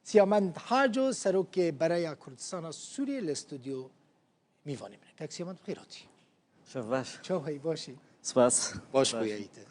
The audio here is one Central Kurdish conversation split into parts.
سیامند حاجو سروک برای کردستان سوریه الاستودیو میوانی منه. تک سیامند بخیراتی. شباش. چه هایی باشی؟ سپاس. باش خوییته.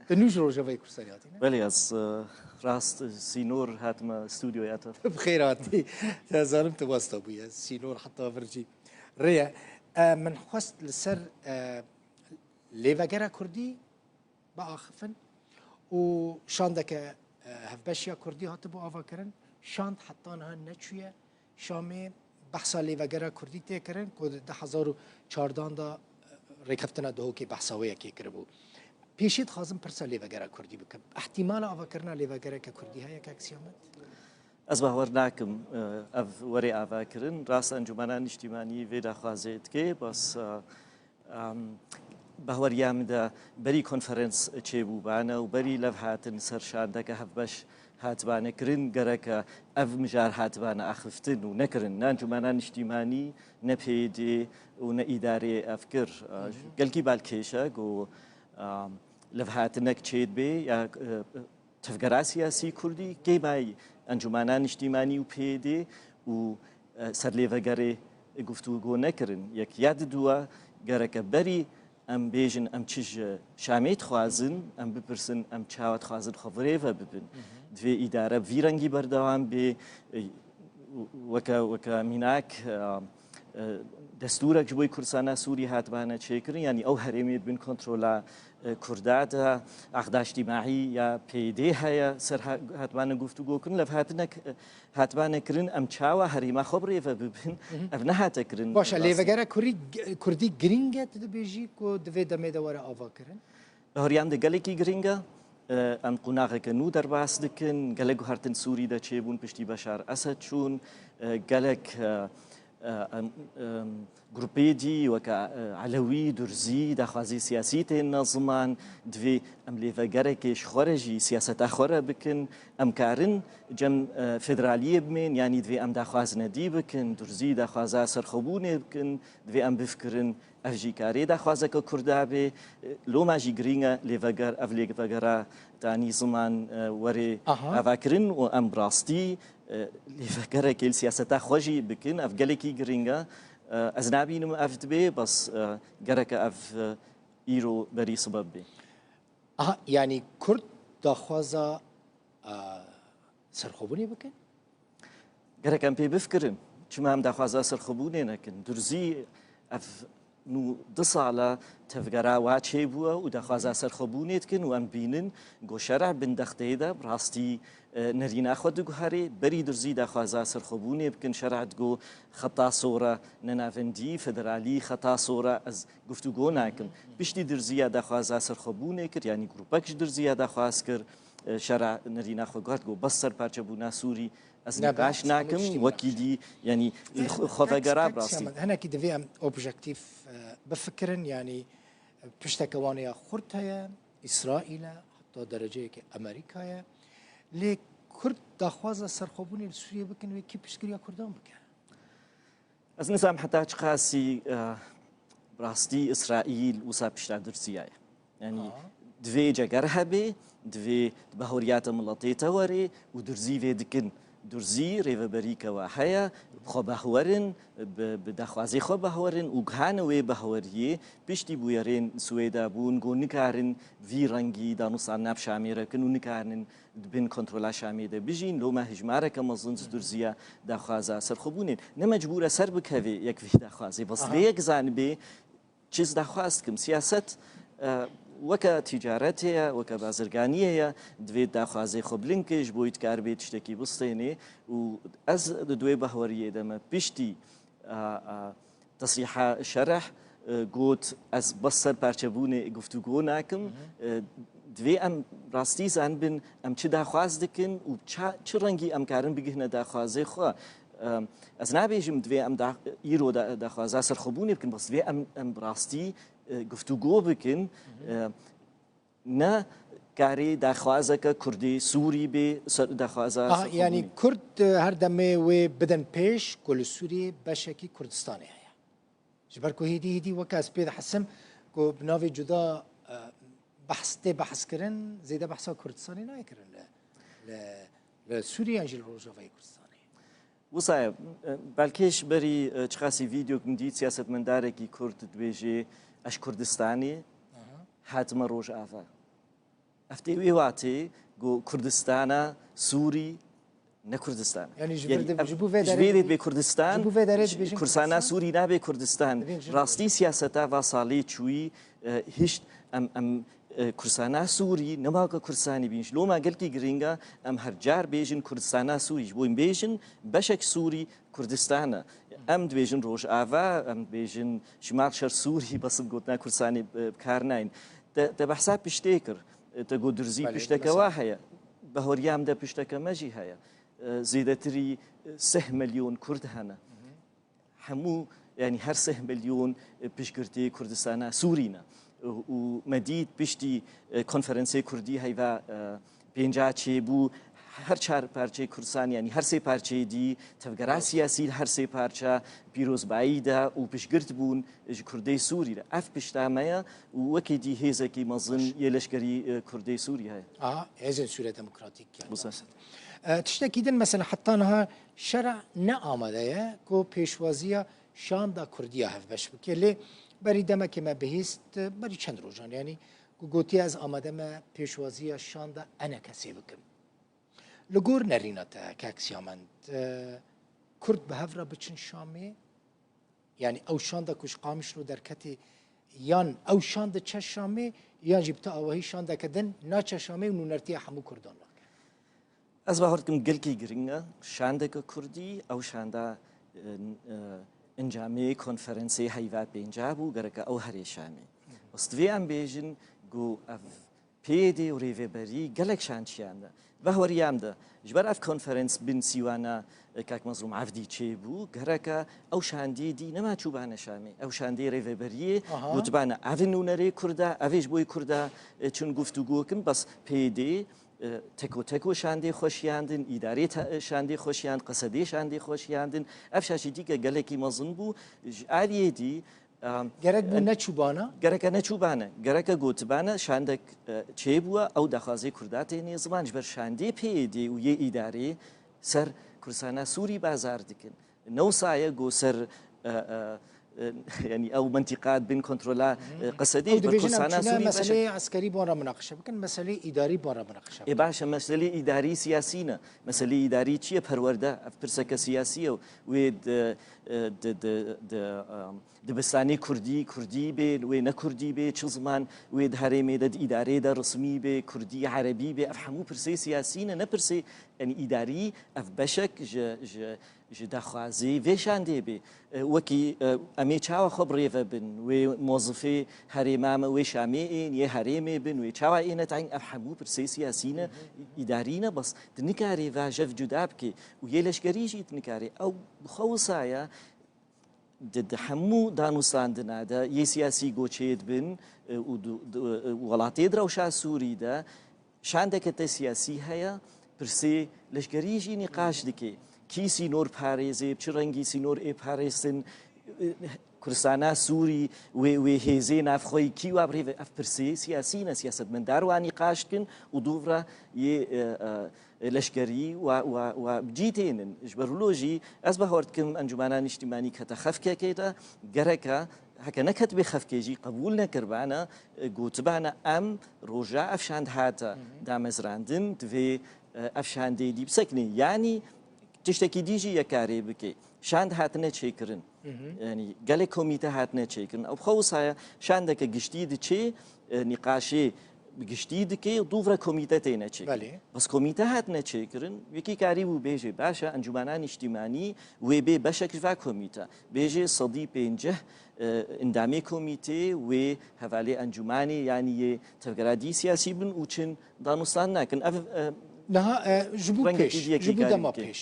تنوش رو جوای کردستانیاتی نه؟ ولی از راست سینور حتما استودیویاته. بخیراتی. تازانم تواسط بوده. سینور حتی ورجی. ریا من خواست لسر لیوگرا کردی با آخفن و شاندک هفبشیا کردی هات بو آوا کرن شاند حتی نه نچویه شامی بحثا لیوگرا کردی تی کرن کود 2014 دا ریکفتنا دهو که بحثاویه که کربو پیشید خازم پرسا لیوگرا کردی بکن احتمال آوا کرنا لیوگرا که کردی های که اکسیامت از باور نکم اف وری آوا کرن راست انجمنان اجتماعی ویدا خوازید که بس باوریام دا بری کنفرانس چه بوبانه و بری لفحات سرشانده که هفبش هاتبانه کرن گرکه اف مجار هاتبانه اخفتن و نکرن انجمنان اجتماعی نپیدی و نئیداری افکر قل کی بالکیشه گو لفحات نکچید بی یا تفکر سیاسی کردی کی بای انجمنان اجتماعی و پیدی و سرلیفگری گفتگو نکرن یک یاد دوا گرکه بری ام بیجن ام چیز شامیت خوازن ام بپرسن ام چاوت خوازن خبره و ببین دوی اداره ویرانگی بردوام به وکا میناک دستورك جوي كرسانا سوري هاتبانا تشيكرين يعني او هرميت بين كنترولا كرداتا عقد اجتماعي يا بي دي هيا سر هاتبانا گفتگو كن هاتبانا كرين ام تشاوا هريما خبري فبين ابنها تكرين باشه لیوگرا کردی گرینگه تدبیجی کو دوی دمه دواره آوا کرن هريام دي گلكي گرينگا ام قناغه كنو در باس دكن گلك هرتن سوري دا چيبون پشتي بشار اسد شون گلك جروبيدي وكا علوي درزي داخوازي سياسية النظمان دوي ام ليفاجركيش خارجي سياسة أخرى بكن ام كارن جم فدرالية بمن يعني دوي ام داخواز ندي بكن درزي داخوازا سرخبوني بكن دوي ام بفكرن افجي كاري داخوازا كردابي لو ما جي جرينغا ليفاجر اف ليفاجرا تاني زمان وري افاكرن وام براستي لفكرة كل سياسة خوجي بكن أف جالكي جرينجا أزنابي نم أفت بي بس جرك أف إيرو بري سبب بي يعني كرد داخوازا سرخوبوني بكن جرك أم بي بفكرن شو هم داخوازا سرخوبوني لكن درزي أف نو دص على تفجرا واتشي بوا ودخوازا سرخوبونيت كن وام بينن جو شرع بن دختيدا براستي نرينا خود جوهري بري درزي دخوازا سرخوبوني بكن شرعت جو خطا صورة ننافندي فدرالي خطا صورة از گفتگو ناكم بشتي درزي دخوازا سرخوبوني كر يعني جروبكش درزي دخواز كر شرع نرينا خود جو بصر پارچبونا سوري از نقاش ناكم وكيدي يعني خفقرا براستي هنا كده في اوبجكتيف بفكرن يعني بشتكوانيا خرطة إسرائيل حتى درجة أمريكا لي كرد داخوازا سرخوبوني لسوريا بكن وكي بشكريا كردان بكن از نظام حتى قاسي براستي إسرائيل وصا بشتع درسيا يعني دوي جاگر هبه دوي بهوريات ملطيتا وري ودرزي في دكن درزي ريفا بريكا وحيا خو بهورن بدخوازي خو بهورن وغان وي بهوريه بيشتي بويرين سويدا بون غو نكارن في رنگي دانوس ناب شاميره كنو نكارن بين كنترولا شاميده بيجين لو ما هجماره كمزن درزيا دخوازا سرخبونين نمجبوره سر بكوي يكفي دخوازي بس ليك زانبي چيز دخواستكم سياست وكا تجارتها وكا بازرگانية دوي داخوازي خبلنكش بويت كاربيت شتكي بسطيني و از دوي بهوريه دما بيشتي تصريح شرح قوت از بصر پارچبوني گفتگو ناكم دوي ام راستي زان بن ام چه داخواز دكن و چه رنگي ام كارن بگهنه داخوازي خوا از نابيجم دوي ام ايرو داخوازا سرخبوني بكن بس دوي ام راستي گفتگو بکن نه کاری دخوازه که کردی سوری به دخوازه يعني كرد هر دمه و بدن پیش كل سوري بشكي كردستاني هيا جبركو هيدي وكاس بيد حسم كو بنافي جدا بحث كرن زيدا بحثا كردستاني ناي كرن ل لسوريا انجل روجافای کردستانی وصايا بالكيش بري تشخاصي فيديو كنديت سياسة من داركي كرد دبيجي اش كردستاني حاتم روج افا افتي ويواتي جو كردستانا سوري نه كردستان يعني جبو فيداريت بكردستان كردستان سوري نه بكردستان راستي سياستا وصالي تشوي هشت ام كردستان سوري نما كردستاني بينش لو ما قلتي جرينجا ام هرجار بيجن كردستان سوري بوين بيجن بشك سوري كردستان ام بيجن روج افا ام بيجن شمال شر سوري بس قلتنا كردستاني بكارناين تبحساب بشتيكر تقول درزي بشتكا واحية بهوريام ده بشتكا ماجي هيا زيدتري 6 مليون كرد هنا همو يعني هر 6 مليون بشكرتي كردستان سورينا ومديد بشتي كونفرنسي كردي هيفا بينجا بو هر چهار پارچه کردستان یعنی هر سه پارچه دی تفکر سیاسی هر سه پارچه پیروز بعیده و پیشگرت بون کردی سوری را اف پشتامه و وکی دی هزه کی مزن یلشکری کردی سوری های هزه سوریه دموکراتیک يعني تشتكيدن مثلا حطانها شرع نآمده كو پیشوازیه شاندا كردية هف باش بكلي بري دما كما بهيست بري چند روجان يعني قوتي از آمده ما پیشوازیه شاندا انا کسی بكم لگور نریناتا کاکسیامند کرد به هفرا بچن شامی یعنی او شانده کش قامش رو در کتی یان او شانده چه شامی یان جبتا اوهی شانده کدن نا چه شامی و نونرتی همو کردان لکن از باورکم گلکی گرینگا شانده که کردی او شانده انجامی کنفرانسی هیوات بینجابو گرکا او هری شامی استوی ام بیجن گو اف پیدی و ریوبری گلک شانچیانده بهوريام ده جبر اف كونفرنس بن سيوانا كاك مظلوم عفدي تشيبو غركا او شاندي دي نما تشوبانا شامي او شاندي ريفبريه وتبانا افنو نري كردا افيج بوي كردا چون گفتگوكم بس بي دي تكو شاندي خوشياندن اداري شاندي خوشياند قصدي شاندي خوشياندن افشاشي دي گلكي مظن بو عاليه دي گرک بو نچوبانا گرک نچوبانا گرک گوتبانا شاندک چه بوا او دخوازی کردات نیزمان جبر شاندی پیدی و یه اداره سر کردستان سوری بازار دکن نو سایه گو سر يعني او منطقات بين كنترولا قصدي بالكردستان سوري مساله عسكري برا مناقشه بكن مساله اداري برا مناقشه اي باشا مساله اداري سياسينا مساله اداري چيه پرورده افرسك سياسيه ويد دبستاني كردي به و نه كردي به چه زمان ويد هرمي د اداره د رسمي به كردي عربي به افهمو پرسي سياسينا نه پرسي يعني اداري اف بشك ج دخوازي وشاندي به وكي امي چاو خبري بن و موظفي هرمام و شامي ان يه هرمي بن و چاو ان تعين افهمو پرسي سياسينا ادارينا بس دنكاري واجف جدابكي و يلشكريجي دنكاري او بخوصايا د همو دانوستاندنا دا یه سیاسی گوچید بن وڵاتی درەوشا سووری دا شاندێکە سیاسی هەیە پرسێ لەشگەریژی نیقاش دکێ کی سینۆر پارێزێ چ ڕەنگی سینۆر ئێ پارێزن کوردستانە سووری وێ هێزێ نافخۆی کی وابڕێ ئەف پرسێ سیاسینە سیاسەتمەندار وانی قاشکن و دووڕە لشکری و بجیتینن جبرولوژی از به هردکم انجمنان اجتماعی که تخفیه کیدا گرکه هک نکت به خفکیجی قبول نکربانا گوتبانا ام روجا افشاند هاتا دامزراندن دوی افشاند دی بسکنی یعنی تشتکی دیجی یکاری بکی شاند هات نچیکرن یعنی گله کمیته هات نچیکرن او خواص های شاند که گشتی دی نقاشی بگشتی دکی دوباره کمیته تینه چی بس کمیته هات نچیکرن یکی کاری بو بیجه باشه انجمنان اجتماعی و به بشکل و کمیته بیجه صدی پنجه اندامی کمیته و حوالی انجمنی یعنی تفکرادی سیاسی بن اوچن دانستان نکن نه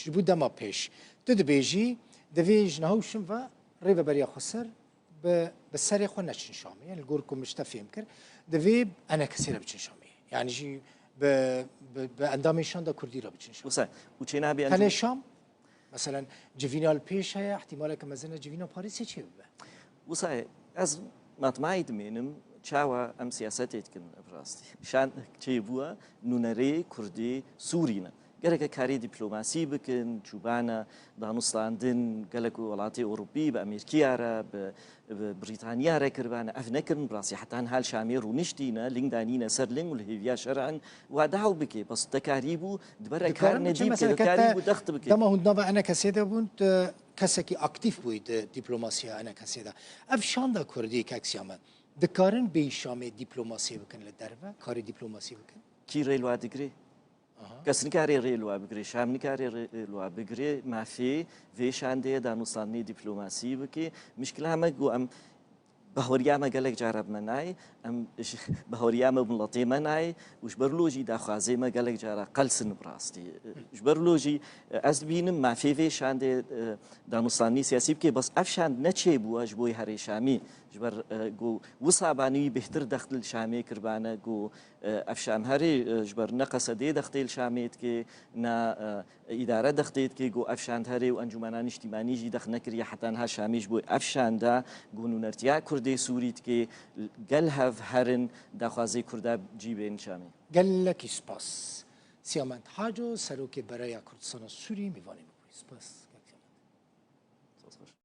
جبو دما پیش تو دبیجی دویج نهوشم و ریو بریا خسر به سری خو نچن شامی یعنی گورکم مشتفیم کرد دوی انا کثیره بچن شامی یعنی جی به اندامشان دا کردی را بچن شامی وسا وچینا بی هل شام مثلا جوینال پیش هست احتمالا که مثلا جوینال پاریس چی ببه وسا از مطمئن منم چاوا ام سیاست کن براستی شان چی بوا نونری کردی سورینا گەلێکە کاری دیپلۆماسی بکن چوبانە دانوستاندن گەلک وڵاتی ئۆروپی بە ئەمریکیارە بە بریتانیارە کردوانە ئەف نەکردن ڕاستی حتان هەل شامێ ڕوونیشتینە لنگدانینە سەر لنگ و لە هێویا شەرعن وا داو بکێ بەس دەکاری بوو دبەرە کار نەجی بکاری بوو دەخت بکێ دەما هوندناوە ئەنە کەسێدا بوون کەسێکی ئاکتیف بووی دیپلۆماسیە ئەنە کەسێدا ئەف شاندا کوردی کەکسیامە دکارن بێ شامێ دیپلۆماسی بکەن لە دەرەوە کاری دیپلۆماسی بکەن کی ڕێلوا دەگرێ کەس نکارێ ڕێلوا بگرێ شام نکارێ ڕێلوا بگرێ مافێ vêşandەیە دانوستانی دیپلۆماسی بکێ مشکلامە گو ئەم بەهۆریامە گەلێک جارە بمەنای ئەم بەهۆریامە بڵەتێمەنای وش بەرلۆژی داخوازێمە گەلێک جارە قەلسن بڕاستی بەرلۆژی ئەس بینم مافێ vêşandێ دانوستانی سیاسی بکێ بەس ئەفشاند نەچێ بووەش بۆی هەرێشامی ژبەر گو وسابانی بهتر دەختل شامێ کردبانە گو ئەفشام هەرێ ژبەر نەقەسە دێ دەختێل شامێت کێ نا ئیدارە دەختێت کێ گو ئەفشاند هەرێ و ئەنجومانانی نیشتیمانیژی دەخ نەکردی حتان ها شامیش بۆی ئەفشاندا گونونەرتیا کوردی سووریت کێ گەل هەف هەرن داخوازەی کووردا جیبێن شامی گەلێکی سپاس سیامەند حاجۆ سەرۆکی بەرەیە کوردستانە سووری میوانی بکوی سپاس